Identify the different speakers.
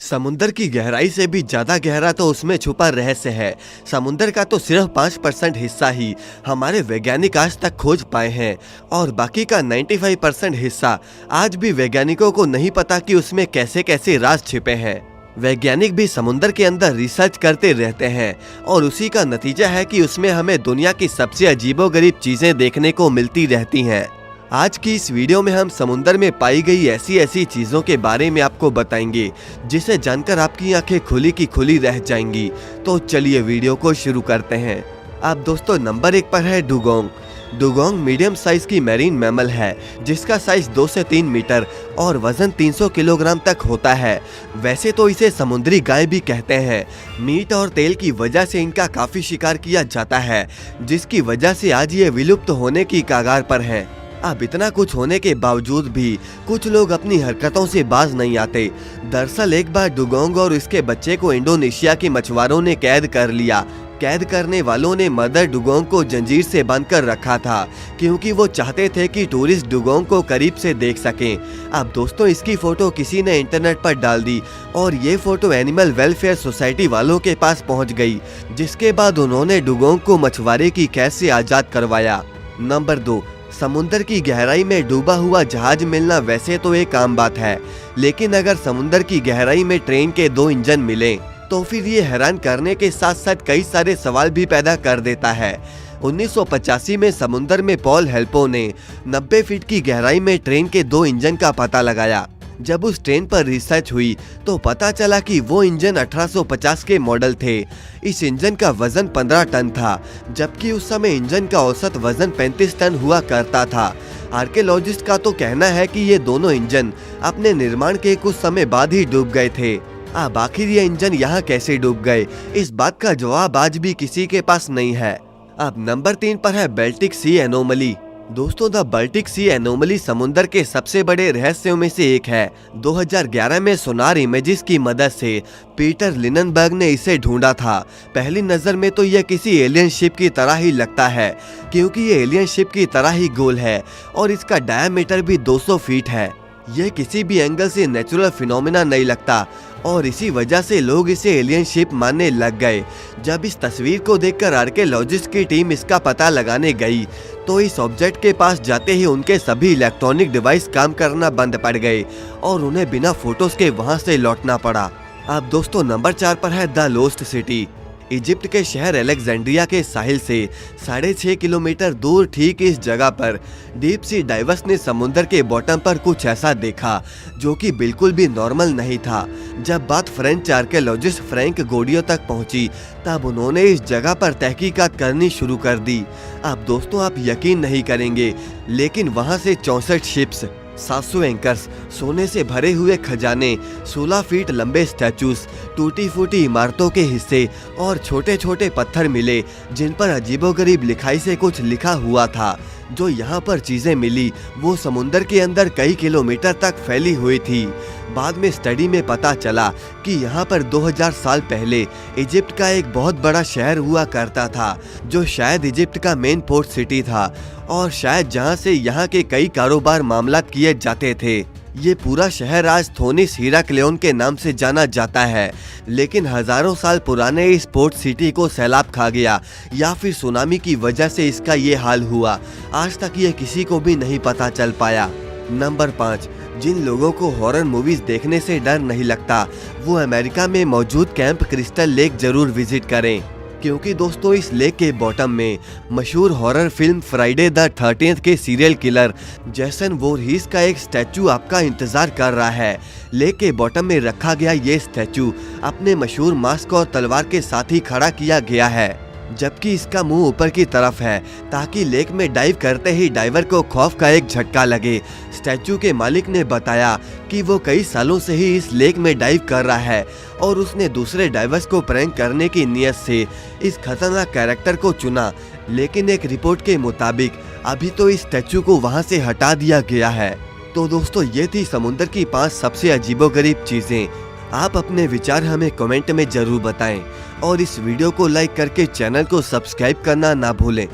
Speaker 1: समुंदर की गहराई से भी ज्यादा गहरा तो उसमें छुपा रहस्य है। समुंदर का तो सिर्फ 5% हिस्सा ही हमारे वैज्ञानिक आज तक खोज पाए हैं और बाकी का 95% हिस्सा आज भी वैज्ञानिकों को नहीं पता कि उसमें कैसे कैसे राज छिपे हैं। वैज्ञानिक भी समुंदर के अंदर रिसर्च करते रहते हैं और उसी का नतीजा है कि उसमें हमें दुनिया की सबसे अजीबोगरीब चीजें देखने को मिलती रहती हैं। आज की इस वीडियो में हम समुंदर में पाई गई ऐसी ऐसी चीजों के बारे में आपको बताएंगे जिसे जानकर आपकी आंखें खुली की खुली रह जाएंगी। तो चलिए वीडियो को शुरू करते हैं। अब दोस्तों नंबर 1 पर है डुगोंग। डुगोंग मीडियम साइज की मैरीन मैमल है जिसका साइज 2 से 3 मीटर और वजन 300 किलोग्राम तक होता है। वैसे तो इसे समुद्री गाय भी कहते हैं। मीट और तेल की वजह से इनका काफी शिकार किया जाता है जिसकी वजह से आज ये विलुप्त होने की कगार पर है। अब इतना कुछ होने के बावजूद भी कुछ लोग अपनी हरकतों से बाज नहीं आते। दरअसल एक बार डुगोंग और इसके बच्चे को इंडोनेशिया के मछुआरों ने कैद कर लिया। कैद करने वालों ने मदर डुगोंग को जंजीर से बांधकर रखा था क्योंकि वो चाहते थे कि टूरिस्ट डुगोंग को करीब से देख सकें। अब दोस्तों इसकी फोटो किसी ने इंटरनेट पर डाल दी और ये फोटो एनिमल वेलफेयर सोसाइटी वालों के पास पहुंच गई, जिसके बाद उन्होंने डुगोंग को मछुआरे की कैद से आजाद करवाया। नंबर 2, समुंदर की गहराई में डूबा हुआ जहाज मिलना वैसे तो एक आम बात है, लेकिन अगर समुंदर की गहराई में ट्रेन के 2 इंजन मिले तो फिर ये हैरान करने के साथ साथ कई सारे सवाल भी पैदा कर देता है। 1985 में समुंदर में पॉल हेल्पो ने 90 फीट की गहराई में ट्रेन के 2 इंजन का पता लगाया। जब उस ट्रेन पर रिसर्च हुई तो पता चला कि वो इंजन 1850 के मॉडल थे। इस इंजन का वजन 15 टन था, जबकि उस समय इंजन का औसत वजन 35 टन हुआ करता था। आर्कियोलॉजिस्ट का तो कहना है कि ये दोनों इंजन अपने निर्माण के कुछ समय बाद ही डूब गए थे। अब आखिर ये इंजन यहाँ कैसे डूब गए, इस बात का जवाब आज भी किसी के पास नहीं है। अब नंबर 3 पर है बाल्टिक सी एनोमली। दोस्तों द बाल्टिक सी एनोमली समुंदर के सबसे बड़े रहस्यों में से एक है। 2011 में सोनार इमेजेस की मदद से पीटर लिंडनबर्ग ने इसे ढूंढा था। पहली नजर में तो यह किसी एलियन शिप की तरह ही लगता है क्योंकि ये एलियन शिप की तरह ही गोल है और इसका डायमीटर भी 200 फीट है। यह किसी भी एंगल से नेचुरल फिनोमेना नहीं लगता और इसी वजह से लोग इसे एलियन शिप मानने लग गए। जब इस तस्वीर को देखकर आर्कियोलॉजिस्ट की टीम इसका पता लगाने गई तो इस ऑब्जेक्ट के पास जाते ही उनके सभी इलेक्ट्रॉनिक डिवाइस काम करना बंद पड़ गए और उन्हें बिना फोटोज के वहां से लौटना पड़ा। अब दोस्तों नंबर 4 पर है द लोस्ट सिटी। इजिप्ट के शहर अलेक्जेंड्रिया के साहिल से 6.5 किलोमीटर दूर ठीक इस जगह पर डीप सी डाइवर्स ने समुद्र के बॉटम पर कुछ ऐसा देखा जो कि बिल्कुल भी नॉर्मल नहीं था। जब बात फ्रेंच आर्कियोलॉजिस्ट फ्रैंक गोडियो तक पहुंची तब उन्होंने इस जगह पर तहकीकात करनी शुरू कर दी। अब दोस्तों आप यकीन नहीं करेंगे, लेकिन वहां से 64 शिप्स, 700 एंकर्स, सोने से भरे हुए खजाने, 16 फीट लंबे स्टैचूज, टूटी फूटी इमारतों के हिस्से और छोटे छोटे पत्थर मिले जिन पर अजीबोगरीब लिखाई से कुछ लिखा हुआ था। जो यहाँ पर चीजें मिली वो समुंदर के अंदर कई किलोमीटर तक फैली हुई थी। बाद में स्टडी में पता चला कि यहाँ पर 2000 साल पहले इजिप्ट का एक बहुत बड़ा शहर हुआ करता था जो शायद इजिप्ट का मेन पोर्ट सिटी था और शायद जहाँ से यहाँ के कई कारोबार मामलात किए जाते थे। ये पूरा शहर आज थोनिस हीराक्लियोन के नाम से जाना जाता है, लेकिन हजारों साल पुराने इस पोर्ट सिटी को सैलाब खा गया या फिर सुनामी की वजह से इसका ये हाल हुआ। आज तक ये किसी को भी नहीं पता चल पाया। नंबर 5, जिन लोगों को हॉरर मूवीज देखने से डर नहीं लगता वो अमेरिका में मौजूद कैंप क्रिस्टल लेक जरूर विजिट करें, क्योंकि दोस्तों इस लेक के बॉटम में मशहूर horror film Friday the 13th के सीरियल किलर जेसन वोरहीस का एक स्टैचू आपका इंतजार कर रहा है। लेक के बॉटम में रखा गया ये स्टैचू अपने मशहूर मास्क और तलवार के साथ ही खड़ा किया गया है, जबकि इसका मुंह ऊपर की तरफ है ताकि लेक में डाइव करते ही डाइवर को खौफ का एक झटका लगे। स्टैचू के मालिक ने बताया कि वो कई सालों से ही इस लेक में डाइव कर रहा है और उसने दूसरे डाइवर्स को प्रैंक करने की नियत से इस खतरनाक कैरेक्टर को चुना, लेकिन एक रिपोर्ट के मुताबिक अभी तो इस स्टैचू को वहां से हटा दिया गया है। तो दोस्तों ये थी समुद्र की 5 सबसे अजीबोगरीब चीजें। आप अपने विचार हमें कमेंट में जरूर बताएं और इस वीडियो को लाइक करके चैनल को सब्सक्राइब करना ना भूलें।